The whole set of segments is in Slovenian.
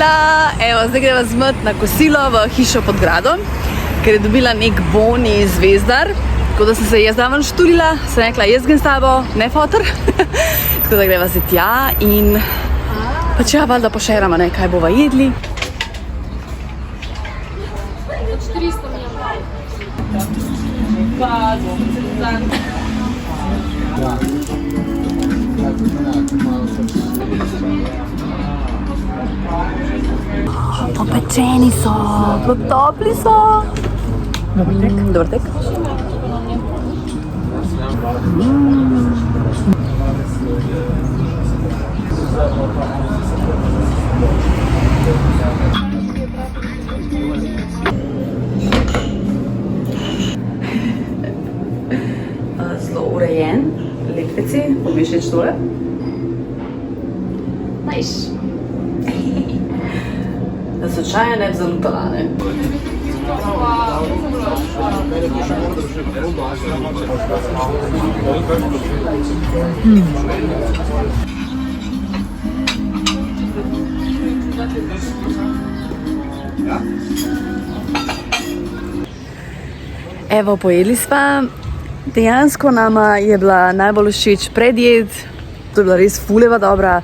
Hojla! Evo, zdaj greva zmet na kosilo v hišo pod gradom, ker je dobila nek bon iz Zvezdar. Tako da sem se jaz daven šturila, sem rekla, jaz grem s tabo, ne fotor. Tako da greva se tja in pač ja, valjda pošeramo, ne, kaj bova jedli. Popečeni so, topli so. Dober tek. Dober tek. Zelo urejen, lep PC, pomišlječ tole. Nice. Da so čaje ne bi zalutala, ne? Evo, pojedli sva. Dejansko nama je bila najbolj všeč predjed. To je bila res fuleva dobra.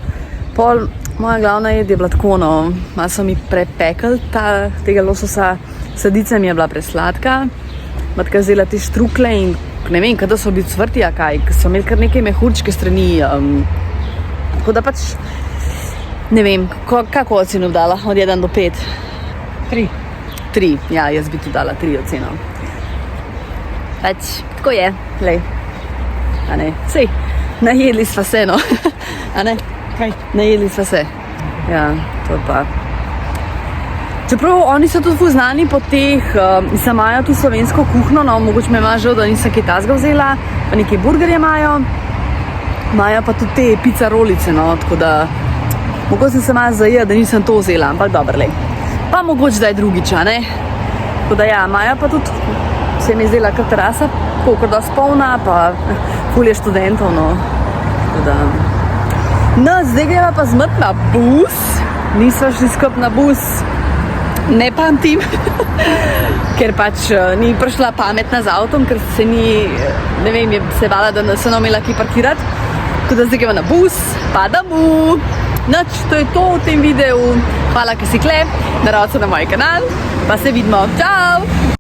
Pol moja glavna jed je bila tako, no, malo so mi prepekli tega lososa, sadica mi je bila presladka, matka vzela te štrukle in ne vem, kada so bili cvrti, a kaj, so imeli kar nekaj mehurčke strani, tako da pač, ne vem, kako oceno bi dala, od 1 do 5? 3. 3, ja, jaz bi tu dala 3 oceno. Pač, tako je, lej, a ne, sej, najedli sva se, no, a ne? Kaj? Najedli sva se. Ja, to pa. Čeprav oni so tudi ful znani po teh, mislim, imajo tu slovensko kuhno, no, mogoče me ima žal, da nisem kaj tazga vzela, pa neke burgerje imajo. Imajo pa tudi te pizza rolice, no, tako da mogoče sem se malo zajela, da nisem to vzela, ampak dobro, lej. Pa mogoče da je drugič, a ne? Tako da ja, imajo pa tudi, se mi je zdela kar terasa, kolikor da spolna, pa ful je študentov, no, tako da. No, zdaj greva pa zmet na bus, nisva šli skup na bus, ne pamtim, ker pač ni prišla pametna z avtom, ker se ni, ne vem, je se bala, da se nam imela ki parkirati, tako da zdaj greva na bus, pa domov. Noč, to je to v tem videu, hvala, ker si kle, naravno na moj kanal, pa se vidimo, čau!